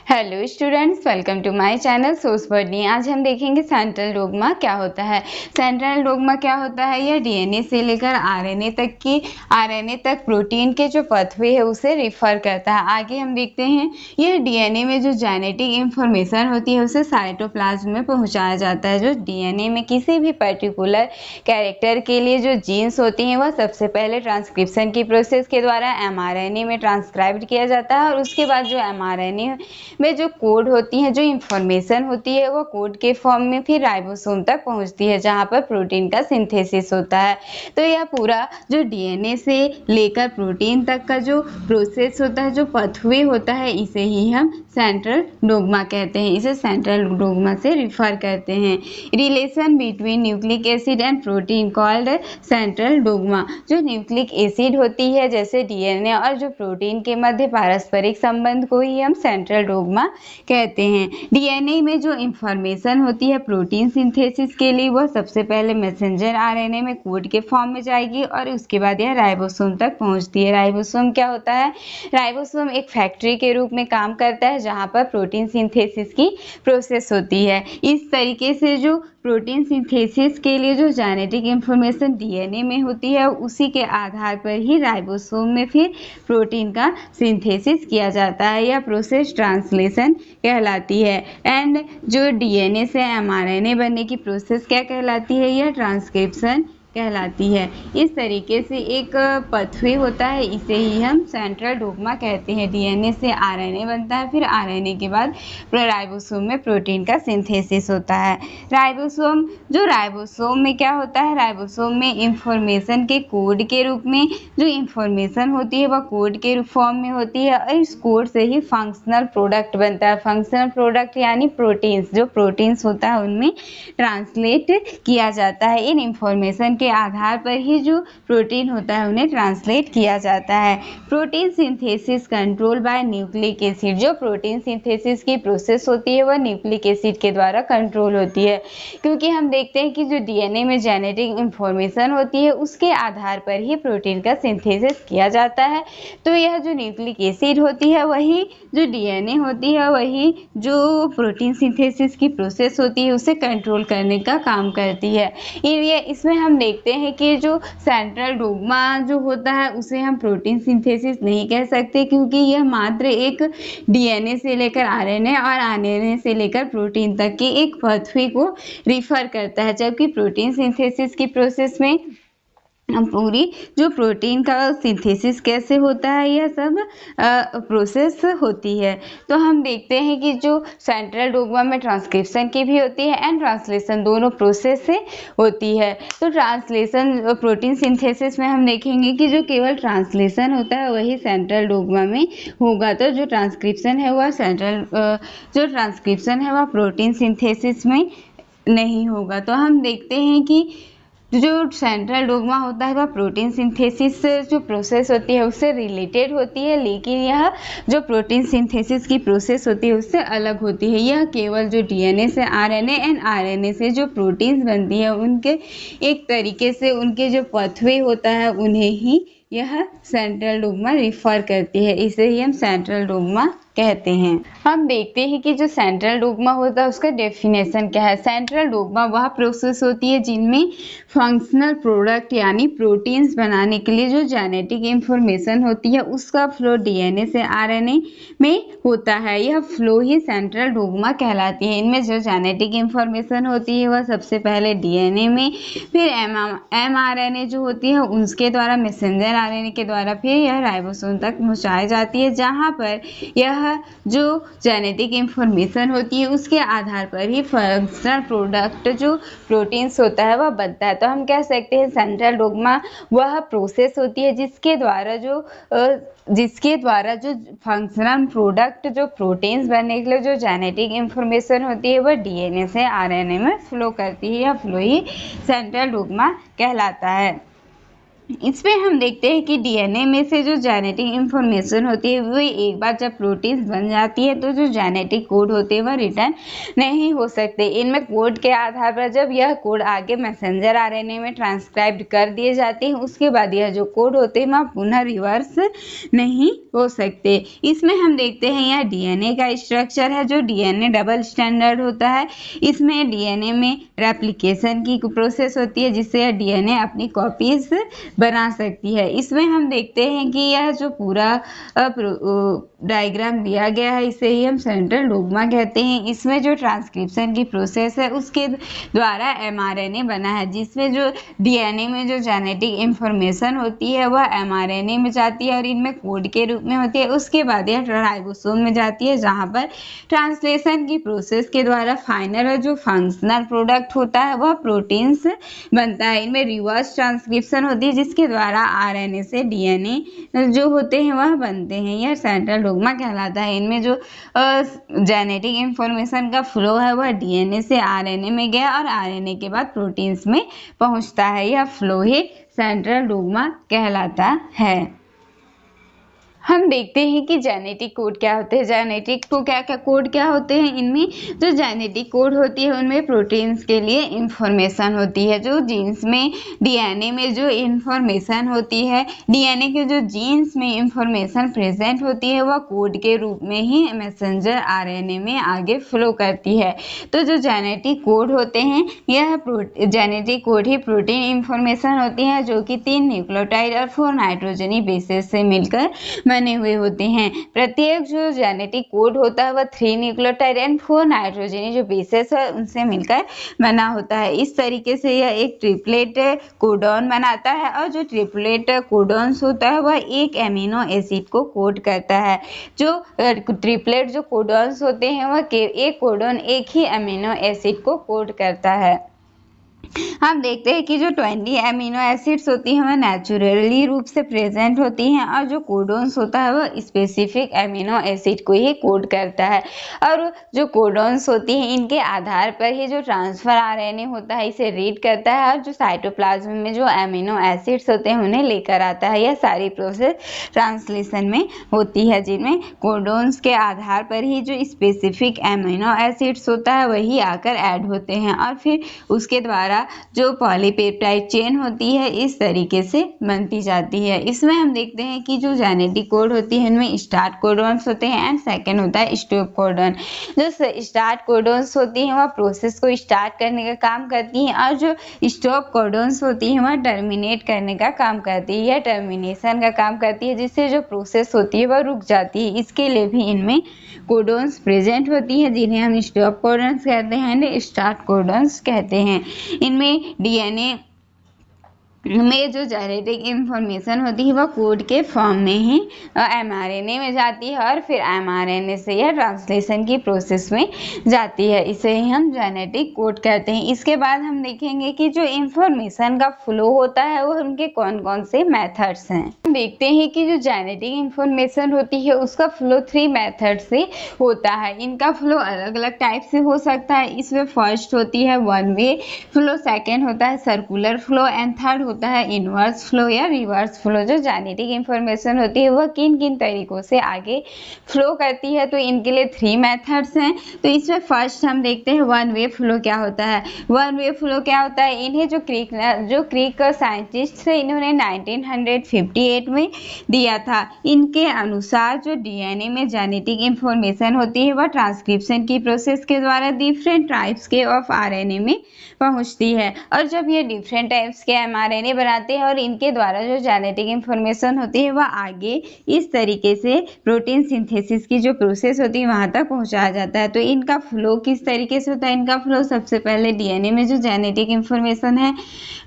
Hello students, welcome to my channel source बर्डनी। आज हम देखेंगे सेंट्रल डोग्मा क्या होता है। सेंट्रल डोग्मा क्या होता है? यह डीएनए से लेकर आरएनए तक प्रोटीन के जो पाथवे है उसे रिफर करता है। आगे हम देखते हैं, यह डीएनए में जो जेनेटिक इंफॉर्मेशन होती है उसे साइटोप्लाज्म में पहुंचाया जाता है। जो डीएनए में किसी भी पर्टिकुलर कैरेक्टर के लिए जो जीन्स होती हैं वह सबसे पहले ट्रांसक्रिप्शन की प्रोसेस के द्वारा एमआरएनए में ट्रांसक्राइब्ड किया जाता है और उसके बाद जो एमआरएनए में जो कोड होती है, जो इंफॉर्मेशन होती है, वो कोड के फॉर्म में फिर राइबोसोम तक पहुंचती है जहां पर प्रोटीन का सिंथेसिस होता है। तो यह पूरा जो डीएनए से लेकर प्रोटीन तक का जो प्रोसेस होता है, जो पाथवे होता है, इसे ही हम सेंट्रल डोग्मा कहते हैं। इसे सेंट्रल डोग्मा से रिफर करते हैं। Relation between nucleic acid and protein called central dogma. जो न्यूक्लिक एसिड होती है जैसे डीएनए और जो प्रोटीन के मध्य पारस्परिक संबंध को ही हम सेंट्रल डोग्मा कहते हैं। डीएनए में जो इंफॉर्मेशन होती है प्रोटीन सिंथेसिस के लिए, वह सबसे पहले मैसेंजर आरएनए में कोड के फॉर्म में जाएगी और उसके बाद यह राइबोसोम तक पहुंचती है। राइबोसोम क्या होता है? राइबोसोम एक फैक्ट्री के रूप में काम करता है जहां पर प्रोटीन सिंथेसिस की प्रोसेस होती है। इस तरीके से जो प्रोटीन सिंथेसिस के लिए जो जेनेटिक इंफॉर्मेशन डीएनए में होती है उसी के आधार पर ही राइबोसोम में फिर प्रोटीन का सिंथेसिस किया जाता है। यह प्रोसेस ट्रांसलेशन कहलाती है। एंड जो डीएनए से एमआरएनए बनने की प्रोसेस क्या कहलाती है? यह ट्रांसक्रिप्शन कहलाती है। इस तरीके से एक पाथवे होता है, इसे ही हम सेंट्रल डोग्मा कहते हैं। डीएनए से आरएनए बनता है, फिर आरएनए के बाद राइबोसोम में प्रोटीन का सिंथेसिस होता है। राइबोसोम में क्या होता है? राइबोसोम में इंफॉर्मेशन के कोड के रूप में जो इंफॉर्मेशन होती है वह कोड के फॉर्म में होती है और इस कोड से ही फंक्शनल प्रोडक्ट बनता है। फंक्शनल प्रोडक्ट यानी प्रोटीन्स, जो प्रोटीन्स होता है उनमें ट्रांसलेट किया जाता है। इन इंफॉर्मेशन के आधार पर ही जो प्रोटीन होता है उन्हें ट्रांसलेट किया जाता है। Protein synthesis control by nucleic acid. जो प्रोटीन सिंथेसिस की प्रोसेस होती है वह न्यूक्लिक एसिड के द्वारा कंट्रोल होती है, क्योंकि हम देखते हैं कि जो डीएनए में जेनेटिक इंफॉर्मेशन होती है उसके आधार पर ही प्रोटीन का सिंथेसिस किया जाता है। तो यह जो न्यूक्लिक एसिड होती है वही जो डीएनए होती है वही जो प्रोटीन सिंथेसिस की प्रोसेस होती है उसे कंट्रोल करने का काम करती है। इसमें हम देखते हैं कि जो सेंट्रल डोग्मा जो होता है उसे हम प्रोटीन सिंथेसिस नहीं कह सकते, क्योंकि यह मात्र एक डीएनए से लेकर आरएनए और आरएनए से लेकर प्रोटीन तक के एक पाथवे को रिफर करता है। जबकि प्रोटीन सिंथेसिस की प्रोसेस में पूरी जो प्रोटीन का सिंथेसिस कैसे होता है यह सब प्रोसेस होती है। तो हम देखते हैं कि जो सेंट्रल डोग्मा में ट्रांसक्रिप्शन की भी होती है एंड ट्रांसलेशन, दोनों प्रोसेस से होती है। तो ट्रांसलेशन प्रोटीन सिंथेसिस में हम देखेंगे कि जो केवल ट्रांसलेशन होता है वही सेंट्रल डोग्मा में होगा। तो जो ट्रांसक्रिप्शन है वह प्रोटीन सिंथेसिस में नहीं होगा। तो हम देखते हैं कि जो सेंट्रल डोग्मा होता है वह प्रोटीन सिंथेसिस जो प्रोसेस होती है उससे रिलेटेड होती है, लेकिन यह जो प्रोटीन सिंथेसिस की प्रोसेस होती है उससे अलग होती है। यह केवल जो डीएनए से आरएनए एंड आरएनए से जो प्रोटीन्स बनती है उनके एक तरीके से उनके जो पाथवे होता है उन्हें ही यह सेंट्रल डोग्मा रिफर करती है। इसे ही हम सेंट्रल डोग्मा कहते हैं। हम देखते हैं कि जो सेंट्रल डोग्मा होता है उसका डेफिनेशन क्या है। सेंट्रल डोग्मा वह प्रोसेस होती है जिनमें फंक्शनल प्रोडक्ट यानी प्रोटीन्स बनाने के लिए जो जेनेटिक इंफॉर्मेशन होती है उसका फ्लो डीएनए से आरएनए में होता है। यह फ्लो ही सेंट्रल डोग्मा कहलाती है। इनमें जो जेनेटिक इंफॉर्मेशन होती है वह सबसे पहले डीएनए में, फिर एमआरएनए जो होती है उसके द्वारा, मैसेंजर आरएनए के द्वारा फिर यह राइबोसोम तक पहुंचाई जाती है, जहां पर यह जो जेनेटिक इंफॉर्मेशन होती है उसके आधार पर ही फंक्शनल प्रोडक्ट जो प्रोटीन्स होता है वह बनता है। तो हम कह सकते हैं सेंट्रल डोग्मा वह प्रोसेस होती है जिसके द्वारा जो फंक्शनल प्रोडक्ट जो प्रोटीन्स बनने के लिए जो जेनेटिक इंफॉर्मेशन होती है वह डीएनए से आरएनए में फ्लो करती है। यह फ्लो ही सेंट्रल डोग्मा कहलाता है। इसमें हम देखते हैं कि डीएनए में से जो जेनेटिक इंफॉर्मेशन होती है वो एक बार जब प्रोटीन्स बन जाती है तो जो जेनेटिक कोड होते हैं वह रिटर्न नहीं हो सकते। इनमें कोड के आधार पर जब यह कोड आगे मैसेंजर आरएनए में ट्रांसक्राइब्ड कर दिए जाते हैं उसके बाद यह जो कोड होते हैं वह पुनः रिवर्स नहीं हो सकते। इसमें हम देखते हैं यह डीएनए का स्ट्रक्चर है। जो डीएनए डबल स्टैंडर्ड होता है, इसमें डीएनए में रेप्लिकेशन की प्रोसेस होती है जिससे यह डीएनए अपनी कॉपीज बना सकती है। इसमें हम देखते हैं कि यह जो पूरा डायग्राम दिया गया है इसे ही हम सेंट्रल डोग्मा कहते हैं। इसमें जो ट्रांसक्रिप्शन की प्रोसेस है उसके द्वारा एमआरएनए बना है, जिसमें जो डीएनए में जो जेनेटिक इंफॉर्मेशन होती है वह एमआरएनए में जाती है और इनमें कोड के रूप में होती है। उसके बाद यह राइबोसोम में जाती है जहाँ पर ट्रांसलेशन की प्रोसेस के द्वारा फाइनल जो फंक्शनल प्रोडक्ट होता है वह प्रोटीन्स बनता है। इनमें रिवर्स ट्रांसक्रिप्शन होती है जिसके द्वारा आरएनए से डीएनए जो होते हैं वह बनते हैं। यह सेंट्रल डोग्मा कहलाता है। इनमें जो जेनेटिक इंफॉर्मेशन का फ्लो है वह डीएनए से आरएनए में गया और आरएनए के बाद प्रोटीन्स में पहुंचता है। यह फ्लो ही सेंट्रल डोग्मा कहलाता है। हम देखते हैं कि जेनेटिक कोड क्या होते हैं। जेनेटिक को क्या कोड क्या होते हैं। इनमें जो जेनेटिक कोड होती है उनमें प्रोटीन्स के लिए इंफॉर्मेशन होती है। जो जीन्स में डीएनए में जो इंफॉर्मेशन होती है, डीएनए के जो जीन्स में इंफॉर्मेशन प्रेजेंट होती है वह कोड के रूप में ही मैसेंजर आरएनए में आगे फ्लो करती है। तो जो जेनेटिक कोड होते हैं यह जेनेटिक कोड ही प्रोटीन इंफॉर्मेशन होती है जो कि 3 न्यूक्लियोटाइड और 4 नाइट्रोजनी बेसेस से मिलकर बने हुए होते हैं। प्रत्येक जो जेनेटिक कोड होता है वह 3 न्यूक्लियोटाइड एंड 4 नाइट्रोजनी जो बेसेस है उनसे मिलकर बना होता है। इस तरीके से यह एक ट्रिपलेट कोडॉन बनाता है और जो ट्रिपलेट कोडॉन्स होता है वह एक एमिनो एसिड को कोड करता है। जो ट्रिपलेट जो कोडॉन्स होते हैं वह एक कोडॉन एक ही एमिनो एसिड को कोड करता है। हम देखते हैं कि जो 20 एमिनो एसिड्स होती हैं वह नेचुरली रूप से प्रेजेंट होती हैं और जो कोडॉन्स होता है वह स्पेसिफिक एमिनो एसिड को ही कोड करता है। और जो कोडॉन्स होती हैं इनके आधार पर ही जो ट्रांसफर आरएनए होता है इसे रीड करता है और जो साइटोप्लाज्म में जो एमिनो एसिड्स होते हैं उन्हें लेकर आता है। यह सारी प्रोसेस ट्रांसलेशन में होती है जिनमें कोडॉन्स के आधार पर ही जो स्पेसिफिक एमिनो एसिड्स होता है वही आकर ऐड होते हैं और फिर उसके द्वारा जो पॉलीपेप्टाइड चेन होती है इस तरीके से बनती जाती है। इसमें हम देखते हैं कि जो जेनेटिक कोड होती है इनमें स्टार्ट कोडॉन्स होते हैं एंड सेकंड होता है स्टॉप कोडॉन। जो स्टार्ट कोडॉन्स होती हैं वह प्रोसेस को स्टार्ट करने का काम करती हैं और जो स्टॉप कोडॉन्स होती हैं वह टर्मिनेट करने का काम करती है। यह टर्मिनेशन का काम करती है जिससे जो प्रोसेस होती है वह रुक जाती है। इसके लिए भी इनमें कोडॉन्स प्रेजेंट होती है जिन्हें हम स्टॉप कोडॉन्स कहते हैं, स्टार्ट कोडॉन्स कहते हैं। इनमें डीएनए में जो जेनेटिक इंफॉर्मेशन होती है वह कोड के फॉर्म में ही एमआरएनए में जाती है और फिर एमआरएनए से यह ट्रांसलेशन की प्रोसेस में जाती है। इसे ही हम जेनेटिक कोड कहते हैं। इसके बाद हम देखेंगे कि जो इंफॉर्मेशन का फ्लो होता है वो उनके कौन कौन से मेथड्स हैं। हम देखते हैं कि जो जेनेटिक इंफॉर्मेशन होती है उसका फ्लो 3 मेथड से होता है। इनका फ्लो अलग अलग टाइप से हो सकता है। इसमें फर्स्ट होती है 1 वे फ्लो, सेकेंड होता है सर्कुलर फ्लो एंड थर्ड होता है इनवर्स फ्लो या रिवर्स फ्लो। जो जेनेटिक इंफॉर्मेशन होती है वह किन किन तरीकों से आगे फ्लो करती है तो इनके लिए 3 मेथड्स हैं। तो इसमें फर्स्ट हम देखते हैं 1 वे फ्लो क्या होता है। 1 वे फ्लो क्या होता है, इन्हें जो क्रिक साइंटिस्ट थे इन्होंने 1958 में दिया था। इनके अनुसार जो डीएनए में जेनेटिक इंफॉर्मेशन होती है वह ट्रांसक्रिप्शन की प्रोसेस के द्वारा डिफरेंट टाइप्स के ऑफ आरएनए में पहुंचती है और जब ये डिफरेंट टाइप्स के एमआरएनए बनाते हैं और इनके द्वारा जो जेनेटिक इंफॉर्मेशन होती है वह आगे इस तरीके से प्रोटीन सिंथेसिस की जो प्रोसेस होती है वहां तक पहुंचाया जाता है। तो इनका फ्लो किस तरीके से होता है। इनका फ्लो सबसे पहले डीएनए में जो जेनेटिक इंफॉर्मेशन है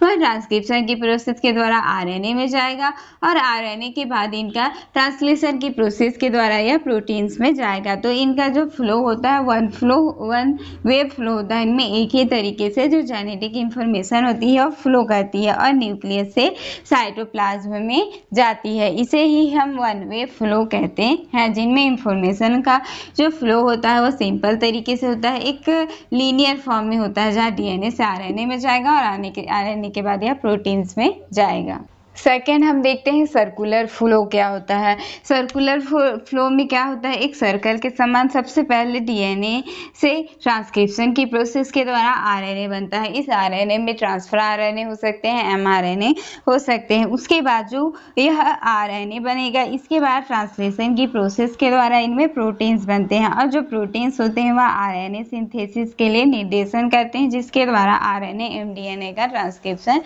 वह ट्रांसक्रिप्शन की प्रोसेस के द्वारा आरएनए में जाएगा और आरएनए के बाद इनका ट्रांसलेशन की प्रोसेस के द्वारा यह प्रोटीन्स में जाएगा। तो इनका जो फ्लो होता है 1 वे फ्लो होता है। इनमें एक ही तरीके से जो जेनेटिक इंफॉर्मेशन होती है वो फ्लो करती है और न्यूक्लियस से साइटोप्लाज्म में जाती है। इसे ही हम 1 वे फ्लो कहते हैं, जिनमें इंफॉर्मेशन का जो फ्लो होता है वो सिंपल तरीके से होता है, एक लीनियर फॉर्म में होता है जहाँ डीएनए से आरएनए में जाएगा और आरएनए के बाद यह प्रोटीन्स में जाएगा। सेकेंड हम देखते हैं सर्कुलर फ्लो क्या होता है। सर्कुलर फ्लो में क्या होता है, एक सर्कल के समान सबसे पहले डीएनए से ट्रांसक्रिप्शन की प्रोसेस के द्वारा आरएनए बनता है। इस आरएनए में ट्रांसफर आरएनए हो सकते हैं, एमआरएनए हो सकते हैं। उसके बाद जो यह आरएनए बनेगा, इसके बाद ट्रांसलेशन की प्रोसेस के द्वारा इनमें प्रोटीन्स बनते हैं और जो प्रोटीन्स होते हैं वह आरएनए सिंथेसिस के लिए निर्देशन करते हैं, जिसके द्वारा आरएनए एवं डीएनए का ट्रांसक्रिप्शन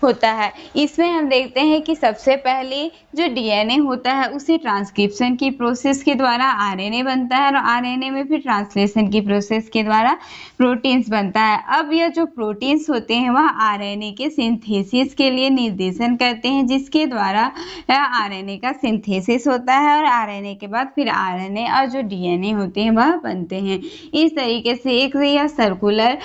होता है। इसमें हम देखते हैं कि सबसे पहले जो डीएनए होता है उसे ट्रांसक्रिप्शन की प्रोसेस के द्वारा आरएनए बनता है और आरएनए में फिर ट्रांसलेशन की प्रोसेस के द्वारा प्रोटीन्स बनता है। अब यह जो प्रोटीन्स होते हैं वह आरएनए के सिंथेसिस के लिए निर्देशन करते हैं, जिसके द्वारा आरएनए का सिंथेसिस होता है और आरएनए के बाद फिर आरएनए और जो डीएनए होते हैं वह बनते हैं। इस तरीके से एक यह सर्कुलर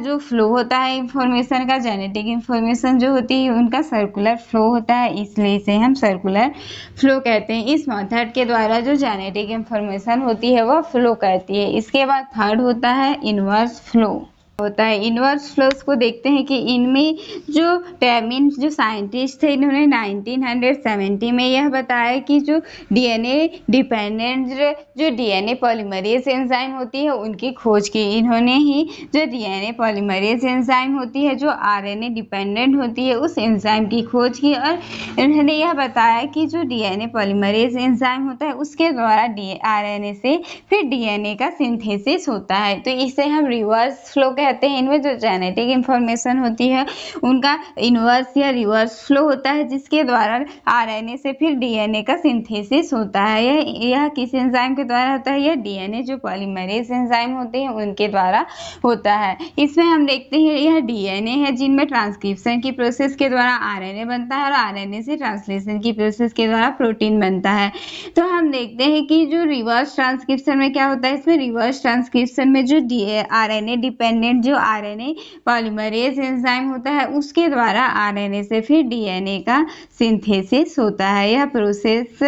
जो फ्लो होता है इंफॉर्मेशन का, जेनेटिक इंफॉर्मेशन जो होती है उनका सर्कुलर फ्लो होता है, इसलिए इसे हम सर्कुलर फ्लो कहते हैं। इस मेथड के द्वारा जो जेनेटिक इंफॉर्मेशन होती है वह फ्लो करती है। इसके बाद थर्ड होता है इनवर्स फ्लो होता है। इनवर्स फ्लोस को देखते हैं कि इनमें जो टैमिन जो साइंटिस्ट थे, इन्होंने 1970 में यह बताया कि जो डीएनए डिपेंडेंट जो डीएनए पॉलीमरेज एंजाइम होती है उनकी खोज की। इन्होंने ही जो डीएनए पॉलीमरेज एंजाइम होती है जो आरएनए डिपेंडेंट होती है उस एंजाइम की खोज की और इन्होंने यह बताया कि जो डीएनए पॉलीमरेज एंजाइम होता है उसके द्वारा आरएनए से फिर डीएनए का सिंथेसिस होता है। तो इसे हम रिवर्स फ्लो कहते हैं। इनमें जो जेनेटिक इंफॉर्मेशन होती है उनका इनवर्स या रिवर्स फ्लो होता है, जिसके द्वारा आरएनए से फिर डीएनए का सिंथेसिस होता है। यह किस एंजाइम के द्वारा होता है, यह डीएनए जो पॉलीमरेज एंजाइम होते हैं उनके द्वारा होता है। इसमें हम देखते हैं यह डीएनए है जिनमें ट्रांसक्रिप्शन की प्रोसेस के द्वारा आरएनए बनता है और आरएनए से ट्रांसलेशन की प्रोसेस के द्वारा प्रोटीन बनता है। तो हम देखते हैं कि जो रिवर्स ट्रांसक्रिप्शन में क्या होता है, इसमें रिवर्स ट्रांसक्रिप्शन में जो आरएनए डिपेंडेंट जो आरएनए पॉलीमरेज एंजाइम होता है उसके द्वारा आरएनए से फिर डीएनए का सिंथेसिस होता है। यह प्रोसेस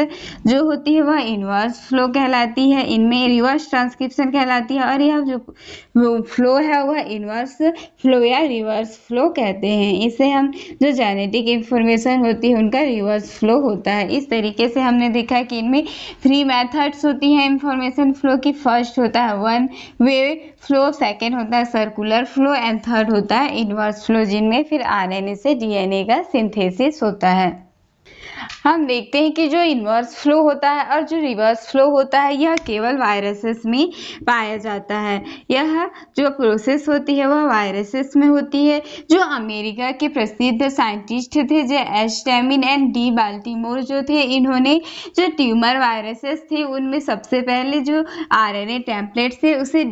जो होती है वह इनवर्स फ्लो कहलाती है, इनमें रिवर्स ट्रांसक्रिप्शन कहलाती है और यह जो फ्लो है वह इनवर्स फ्लो या रिवर्स फ्लो कहते हैं। इसे हम जो जेनेटिक इंफॉर्मेशन होती है उनका रिवर्स फ्लो होता है। इस तरीके से हमने देखा कि इनमें 3 मेथड्स होती हैं इंफॉर्मेशन फ्लो की। फर्स्ट होता है वन वे फ्लो, सेकेंड होता है सर्कुलर फ्लो एंड थर्ड होता है इनवर्स फ्लो, जिनमें फिर आरएनए से डीएनए का सिंथेसिस होता है। हम देखते हैं कि जो इनवर्स फ्लो होता है और जो रिवर्स फ्लो होता है यह केवल वायरसेस में पाया जाता है। यह जो प्रोसेस होती है वह वायरसेस में होती है। जो अमेरिका के प्रसिद्ध साइंटिस्ट थे जो एच टैमिन एंड डी बाल्टीमोर जो थे, इन्होंने जो ट्यूमर वायरसेस थे उनमें सबसे पहले जो आरएनए टेम्पलेट से उसे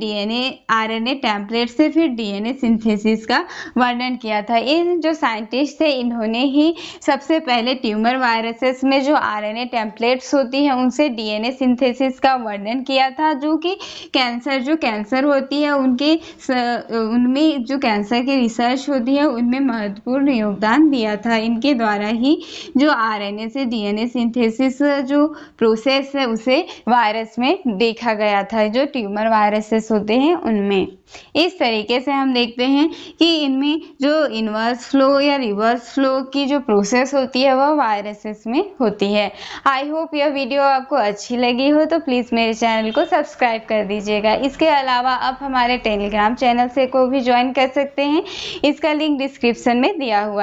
आरएनए टेम्पलेट से फिर डीएनए सिंथेसिस का वर्णन किया था। इन जो साइंटिस्ट थे इन्होंने ही सबसे पहले ट्यूमर वायरसेस में जो आरएनए टेम्पलेट्स होती हैं उनसे डीएनए सिंथेसिस का वर्णन किया था, जो कि कैंसर होती है उनमें जो कैंसर की रिसर्च होती है उनमें महत्वपूर्ण योगदान दिया था। इनके द्वारा ही जो आरएनए से डीएनए सिंथेसिस जो प्रोसेस है उसे वायरस में देखा गया था, जो ट्यूमर वायरसेस होते हैं उनमें। इस तरीके से हम देखते हैं कि इनमें जो इनवर्स फ्लो या रिवर्स फ्लो की जो प्रोसेस होती है वह वायरसेस में होती है। आई होप यह वीडियो आपको अच्छी लगी हो तो प्लीज़ मेरे चैनल को सब्सक्राइब कर दीजिएगा। इसके अलावा आप हमारे टेलीग्राम चैनल से को भी ज्वाइन कर सकते हैं, इसका लिंक डिस्क्रिप्शन में दिया हुआ है।